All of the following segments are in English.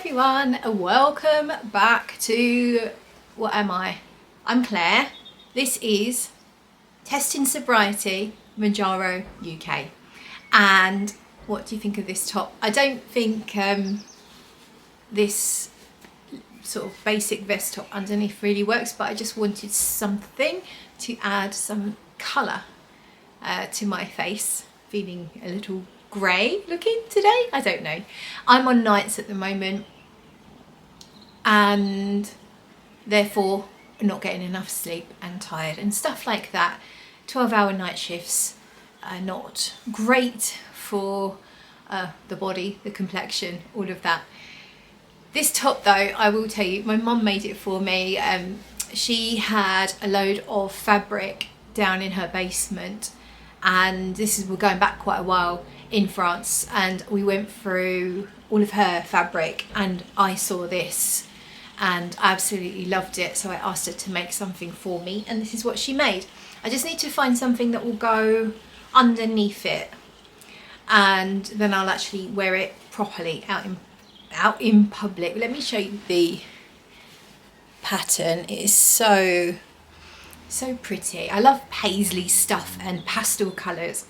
everyone, welcome back to, what am I? I'm Claire. This is Testing-sobriety-mounjaro UK. And what do you think of this top? I don't think this sort of basic vest top underneath really works, but I just wanted something to add some colour to my face. Feeling a little grey looking today, I don't know. I'm on nights at the moment and therefore not getting enough sleep and tired and stuff like that. 12-hour night shifts are not great for the body, the complexion, all of that. This top though, I will tell you, my mum made it for me. She had a load of fabric down in her basement, and we're going back quite a while, in France, and we went through all of her fabric and I saw this and I absolutely loved it, so I asked her to make something for me, and this is what she made. I just need to find something that will go underneath it and then I'll actually wear it properly out in public. Let me show you the pattern. It is so pretty. I love paisley stuff and pastel colours.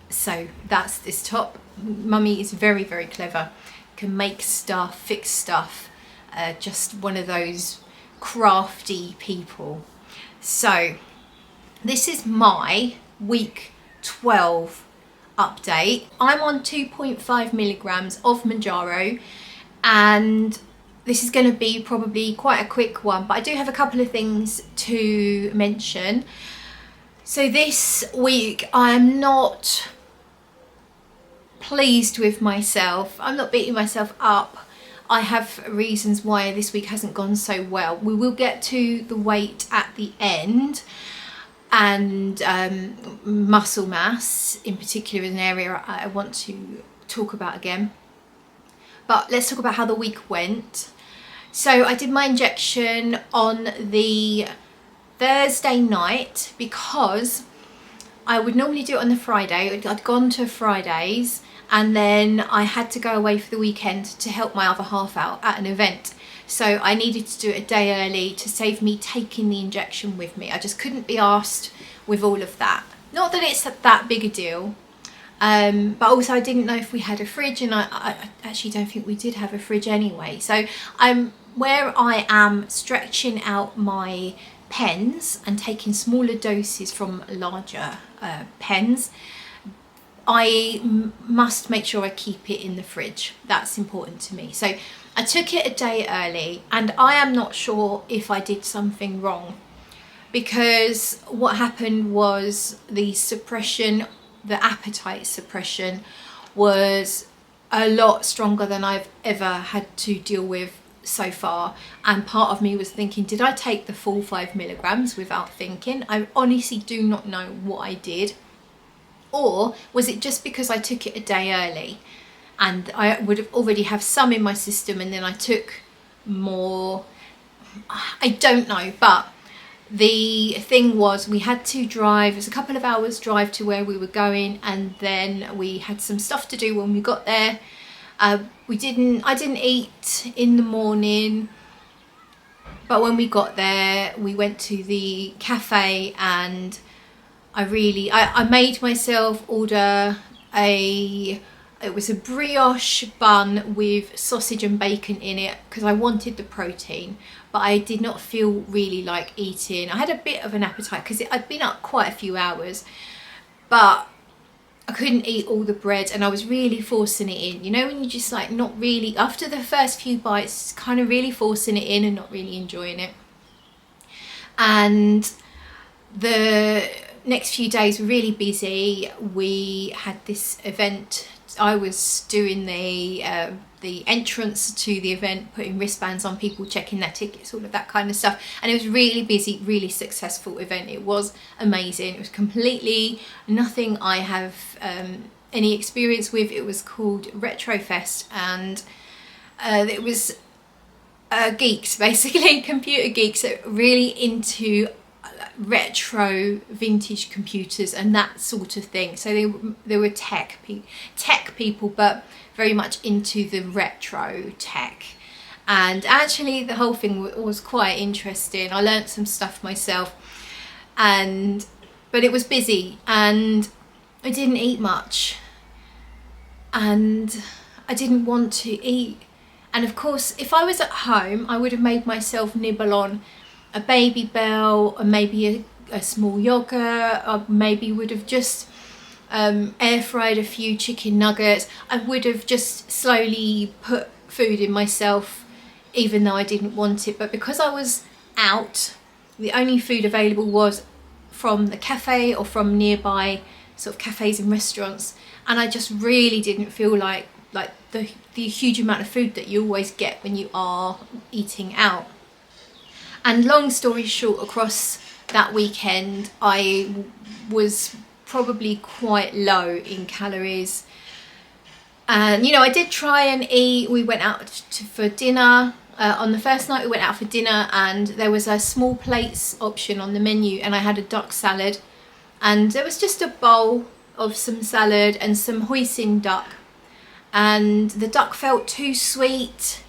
So that's this top. Mummy is very clever, can make stuff, fix stuff, just one of those crafty people. So this is my week 12 update. I'm on 2.5 milligrams of Mounjaro, and this is going to be probably quite a quick one, but I do have a couple of things to mention. So this week I'm not pleased with myself. I'm not beating myself up. I have reasons why this week hasn't gone so well. We will get to the weight at the end, and muscle mass in particular is an area I want to talk about again. But let's talk about how the week went. So I did my injection on the Thursday night because I would normally do it on the Friday. I'd gone to Fridays and then I had to go away for the weekend to help my other half out at an event. So I needed to do it a day early to save me taking the injection with me. I just couldn't be asked with all of that. Not that it's that big a deal. But also I didn't know if we had a fridge, and I actually don't think we did have a fridge anyway. So where I am stretching out my pens and taking smaller doses from larger pens, I must make sure I keep it in the fridge. That's important to me. So I took it a day early, and I am not sure if I did something wrong, because what happened was the appetite suppression was a lot stronger than I've ever had to deal with so far, and part of me was thinking, did I take the full 5 milligrams without thinking? I honestly do not know what I did. Or was it just because I took it a day early and I would have already have some in my system and then I took more? I don't know, but the thing was we had to drive. It was a couple of hours drive to where we were going, and then we had some stuff to do when we got there. I didn't eat in the morning, but when we got there we went to the cafe and I made myself order it was a brioche bun with sausage and bacon in it because I wanted the protein, but I did not feel really like eating. I had a bit of an appetite because I'd been up quite a few hours, but I couldn't eat all the bread and I was really forcing it in. You know, when you just like not really, after the first few bites, kind of really forcing it in and not really enjoying it. And the next few days were really busy. We had this event. I was doing the entrance to the event, putting wristbands on people, checking their tickets, all of that kind of stuff, and it was really busy, really successful event. It was amazing. It was completely nothing I have any experience with. It was called Retrofest, and it was geeks, basically computer geeks, really into retro vintage computers and that sort of thing. So they were tech people, but very much into the retro tech. And actually the whole thing was quite interesting. I learnt some stuff myself, but it was busy and I didn't eat much and I didn't want to eat. And of course, if I was at home, I would have made myself nibble on a Baby Bell or maybe a small yogurt, or maybe would have just air fried a few chicken nuggets. I would have just slowly put food in myself even though I didn't want it. But because I was out, the only food available was from the cafe or from nearby sort of cafes and restaurants, and I just really didn't feel like the huge amount of food that you always get when you are eating out. And long story short, across that weekend I was probably quite low in calories. And I did try and eat. We went out for dinner. On the first night we went out for dinner and there was a small plates option on the menu, and I had a duck salad, and there was just a bowl of some salad and some hoisin duck, and the duck felt too sweet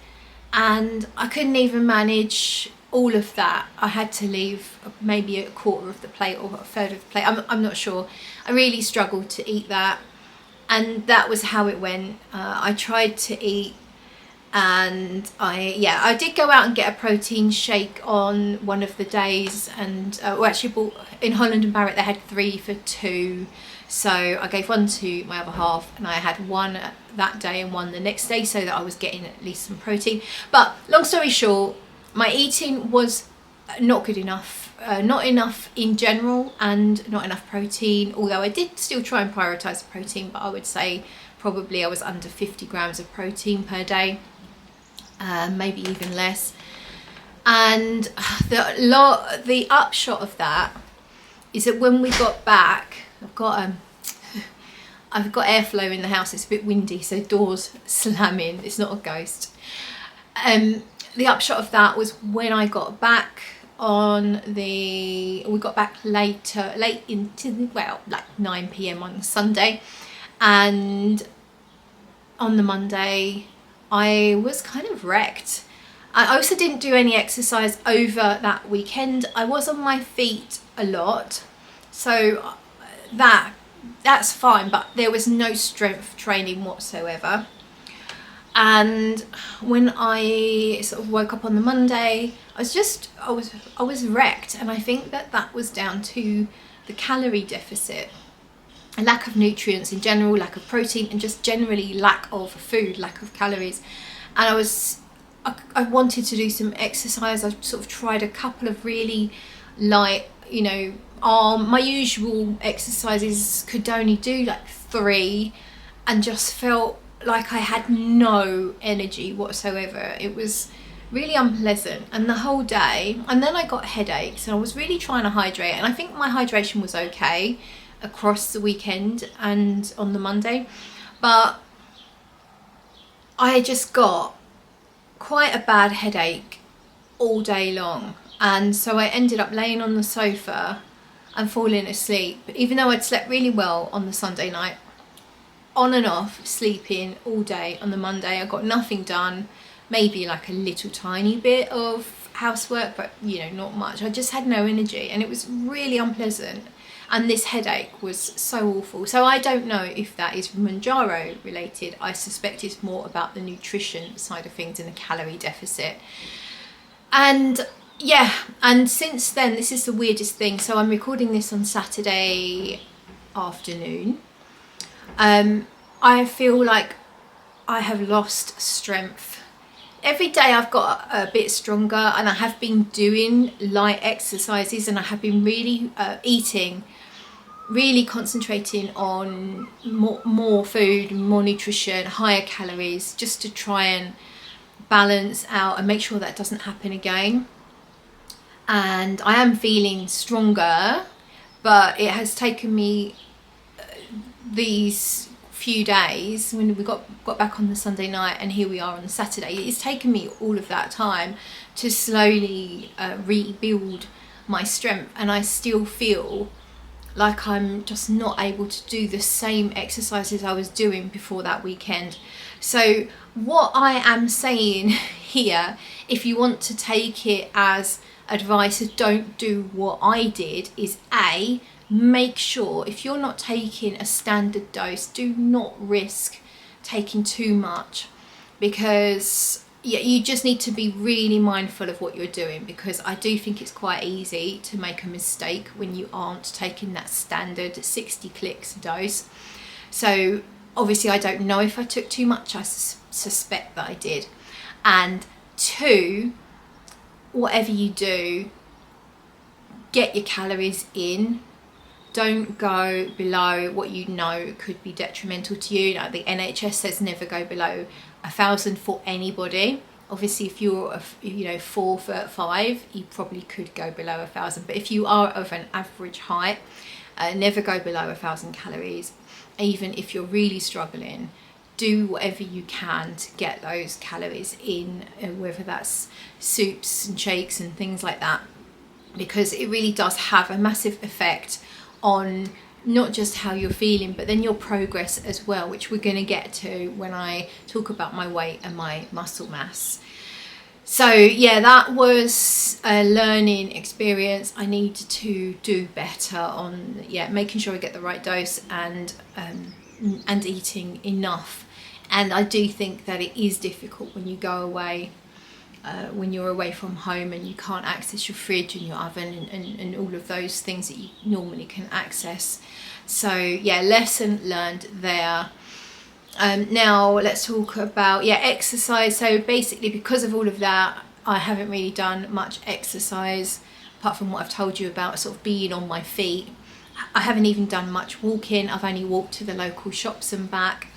and I couldn't even manage all of that. I had to leave maybe a quarter of the plate or a third of the plate. I'm not sure. I really struggled to eat that, and that was how it went. I tried to eat, and I did go out and get a protein shake on one of the days, and actually bought in Holland and Barrett. They had 3 for 2, so I gave one to my other half, and I had one that day and one the next day, so that I was getting at least some protein. But long story short, my eating was not good enough, not enough in general, and not enough protein, although I did still try and prioritise the protein, but I would say probably I was under 50 grams of protein per day, maybe even less. And the upshot of that is that when we got back, I've got airflow in the house, it's a bit windy, so doors slamming, it's not a ghost. The upshot of that was when I got back we got back late into, like 9 PM on Sunday, and on the Monday I was kind of wrecked. I also didn't do any exercise over that weekend. I was on my feet a lot, so that's fine, but there was no strength training whatsoever. And when I sort of woke up on the Monday, I was wrecked, and I think that was down to the calorie deficit, a lack of nutrients in general, lack of protein, and just generally lack of food, lack of calories. And I wanted to do some exercise. I sort of tried a couple of really light, my usual exercises could only do like 3, and just felt like I had no energy whatsoever. It was really unpleasant, and the whole day, and then I got headaches, and I was really trying to hydrate, and I think my hydration was okay across the weekend and on the Monday, but I just got quite a bad headache all day long, and so I ended up laying on the sofa and falling asleep, even though I'd slept really well on the Sunday night. On and off sleeping all day on the Monday. I got nothing done, maybe like a little tiny bit of housework, but not much. I just had no energy, and it was really unpleasant, and this headache was so awful. So I don't know if that is Mounjaro related. I suspect it's more about the nutrition side of things and the calorie deficit. And and since then, this is the weirdest thing. So I'm recording this on Saturday afternoon. I feel like I have lost strength. Every day I've got a bit stronger, and I have been doing light exercises, and I have been really eating, really concentrating on more food, more nutrition, higher calories, just to try and balance out and make sure that doesn't happen again. And I am feeling stronger, but it has taken me these few days, when we got back on the Sunday night and here we are on the Saturday, it's taken me all of that time to slowly rebuild my strength, and I still feel like I'm just not able to do the same exercises I was doing before that weekend. So what I am saying here, if you want to take it as advice, don't do what I did, is A, make sure if you're not taking a standard dose, do not risk taking too much, because yeah, you just need to be really mindful of what you're doing, because I do think it's quite easy to make a mistake when you aren't taking that standard 60 clicks dose. So obviously I don't know if I took too much, I suspect that I did. And 2, whatever you do, get your calories in. Don't go below what you know could be detrimental to you. Like the NHS says, never go below 1,000 for anybody. Obviously, if you're 4'5", you probably could go below 1,000. But if you are of an average height, never go below 1,000 calories. Even if you're really struggling, do whatever you can to get those calories in, whether that's soups and shakes and things like that, because it really does have a massive effect on not just how you're feeling, but then your progress as well, which we're going to get to when I talk about my weight and my muscle mass. So yeah, that was a learning experience. I need to do better on making sure I get the right dose and eating enough. And I do think that it is difficult when you go away, when you're away from home and you can't access your fridge and your oven and all of those things that you normally can access. So yeah, lesson learned there. Now let's talk about exercise. So basically, because of all of that, I haven't really done much exercise apart from what I've told you about, sort of being on my feet. I haven't even done much walking. I've only walked to the local shops and back.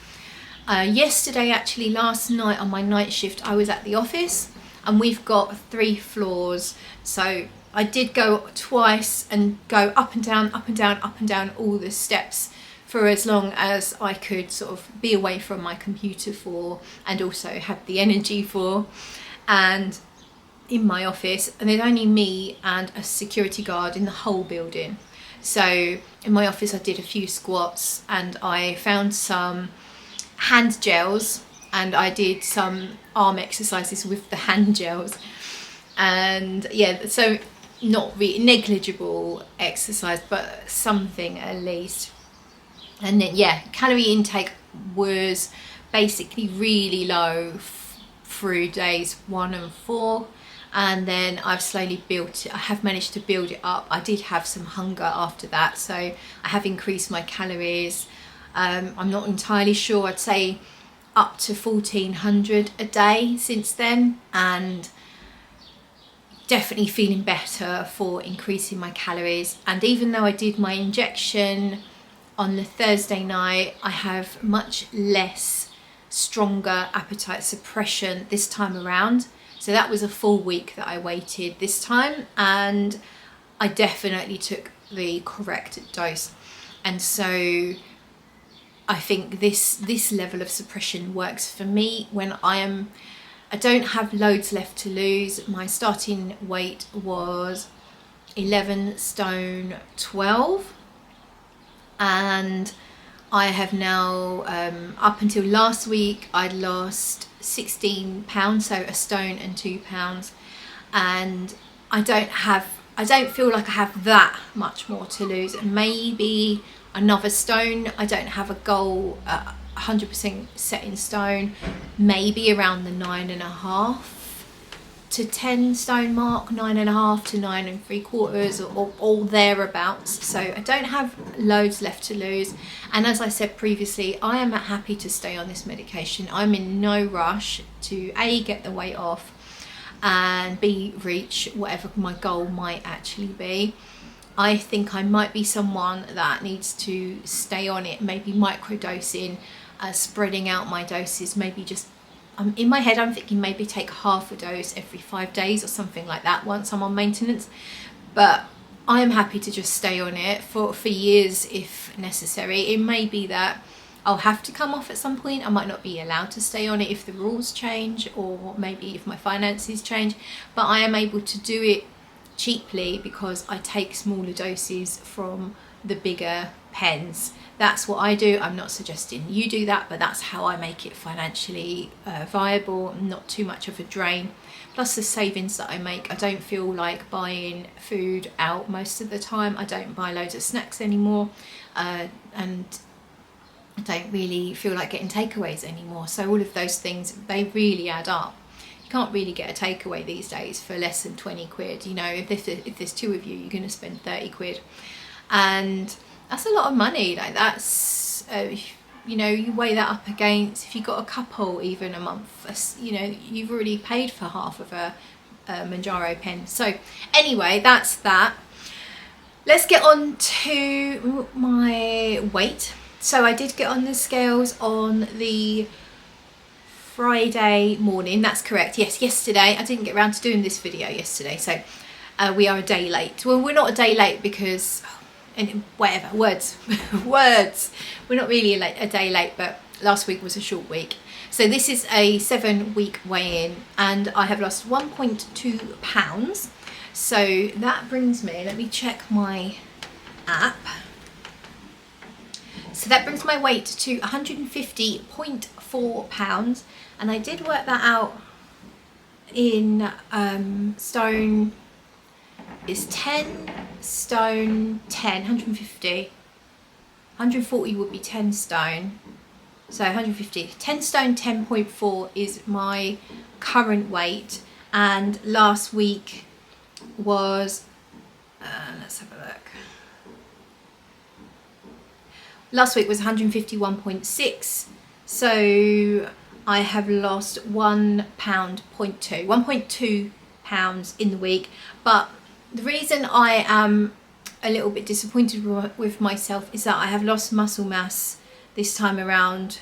Yesterday, actually last night on my night shift, I was at the office, and we've got 3 floors, so I did go twice and go up and down, up and down, up and down all the steps for as long as I could sort of be away from my computer for, and also have the energy for. And in my office, and there's only me and a security guard in the whole building. So in my office I did a few squats, and I found some hand gels, and I did some arm exercises with the hand gels. And yeah, so not really negligible exercise, but something at least. And then calorie intake was basically really low through days 1 and 4, and then I've slowly built it. I have managed to build it up. I did have some hunger after that, so I have increased my calories. I'm not entirely sure, I'd say up to 1,400 a day since then, and definitely feeling better for increasing my calories. And even though I did my injection on the Thursday night, I have much less stronger appetite suppression this time around. So that was a full week that I waited this time, and I definitely took the correct dose. And so I think this level of suppression works for me when I don't have loads left to lose. My starting weight was 11 stone 12, and I have now, up until last week, I'd lost 16 pounds, so a stone and 2 pounds, and I don't feel like I have that much more to lose. Maybe another stone. I don't have a goal 100% set in stone. Maybe around the 9.5 to 10 stone mark, 9.5 to 9 3/4, or all thereabouts. So I don't have loads left to lose, and as I said previously, I am happy to stay on this medication. I'm in no rush to A, get the weight off, and B, reach whatever my goal might actually be. I think I might be someone that needs to stay on it, maybe microdosing, spreading out my doses, maybe just, in my head I'm thinking maybe take half a dose every 5 days or something like that once I'm on maintenance. But I am happy to just stay on it for years if necessary. It may be that I'll have to come off at some point. I might not be allowed to stay on it if the rules change, or maybe if my finances change, but I am able to do it cheaply because I take smaller doses from the bigger pens. That's what I do. I'm not suggesting you do that, but that's how I make it financially viable, not too much of a drain. Plus the savings that I make, I don't feel like buying food out most of the time. I don't buy loads of snacks anymore, and I don't really feel like getting takeaways anymore. So all of those things, they really add up. You can't really get a takeaway these days for less than 20 quid. You know, if there's two of you, you're going to spend 30 quid. And that's a lot of money. Like that's, you know, you weigh that up against, if you've got a couple even a month, you know, you've already paid for half of a Mounjaro pen. So anyway, that's that. Let's get on to my weight. So I did get on the scales on the Friday morning. That's correct. Yes, yesterday. I didn't get around to doing this video yesterday, so we are a day late. Well, we're not a day late because, and whatever, words. Words. We're not really a day late, but last week was a short week. So this is a 7-week weigh-in, and I have lost 1.2 pounds. So that brings me, let me check my app. So that brings my weight to 150.4 pounds, and I did work that out in stone. Is 10 stone 10, 150, 140 would be 10 stone, so 150, 10 stone 10.4 is my current weight, and last week was, let's have a look, last week was 151.6, so I have lost 1.2 pounds in the week. But the reason I am a little bit disappointed with myself is that I have lost muscle mass this time around,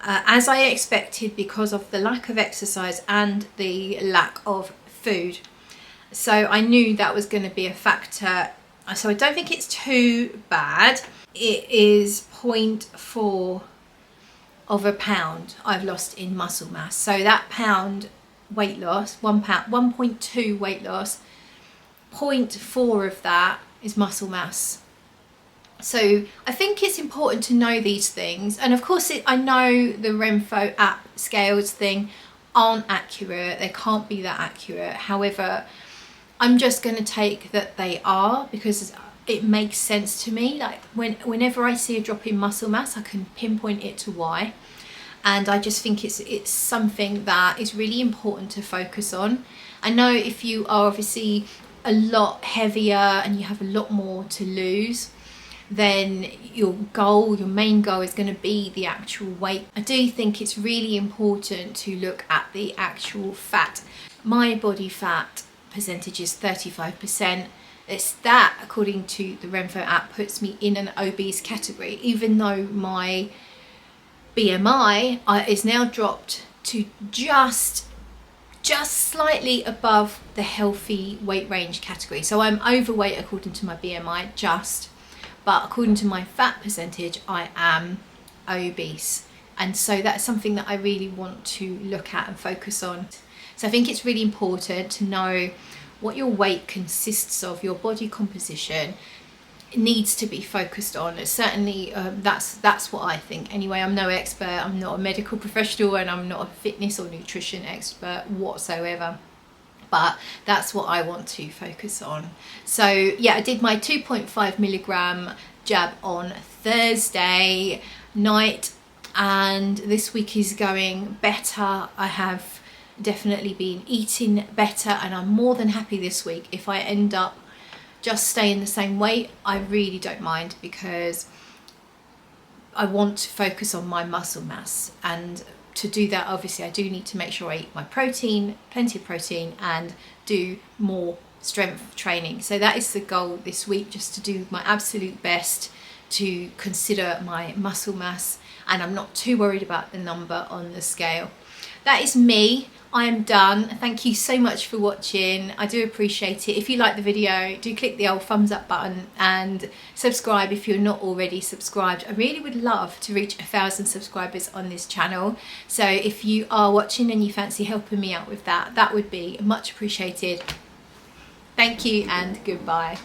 as I expected, because of the lack of exercise and the lack of food. So I knew that was going to be a factor. So I don't think it's too bad. It is 0.4 of a pound I've lost in muscle mass. So that pound weight loss, 1.2 weight loss, 0.4 of that is muscle mass. So I think it's important to know these things. And of course, I know the Renpho app scales thing aren't accurate. They can't be that accurate. However, I'm just going to take that they are, because it makes sense to me. Like whenever I see a drop in muscle mass, I can pinpoint it to why. And I just think it's something that is really important to focus on. I know if you are obviously a lot heavier and you have a lot more to lose, then your main goal is going to be the actual weight. I do think it's really important to look at the actual fat. My body fat percentage is 35%. It's that, according to the Renpho app, puts me in an obese category, even though my BMI is now dropped to just slightly above the healthy weight range category. So I'm overweight according to my BMI, but according to my fat percentage, I am obese. And so that's something that I really want to look at and focus on. So I think it's really important to know what your weight consists of. Your body composition needs to be focused on. It's certainly that's what I think anyway. I'm no expert, I'm not a medical professional, and I'm not a fitness or nutrition expert whatsoever, but that's what I want to focus on. So yeah, I did my 2.5 milligram jab on Thursday night, and this week is going better. I have definitely been eating better, and I'm more than happy this week. If I end up just staying the same weight, I really don't mind, because I want to focus on my muscle mass, and to do that, obviously I do need to make sure I eat my protein, plenty of protein, and do more strength training. So that is the goal this week, just to do my absolute best to consider my muscle mass, and I'm not too worried about the number on the scale. That is me. I am done. Thank you so much for watching. I do appreciate it. If you like the video, do click the old thumbs up button and subscribe if you're not already subscribed. I really would love to reach 1,000 subscribers on this channel. So if you are watching and you fancy helping me out with that, that would be much appreciated. Thank you and goodbye.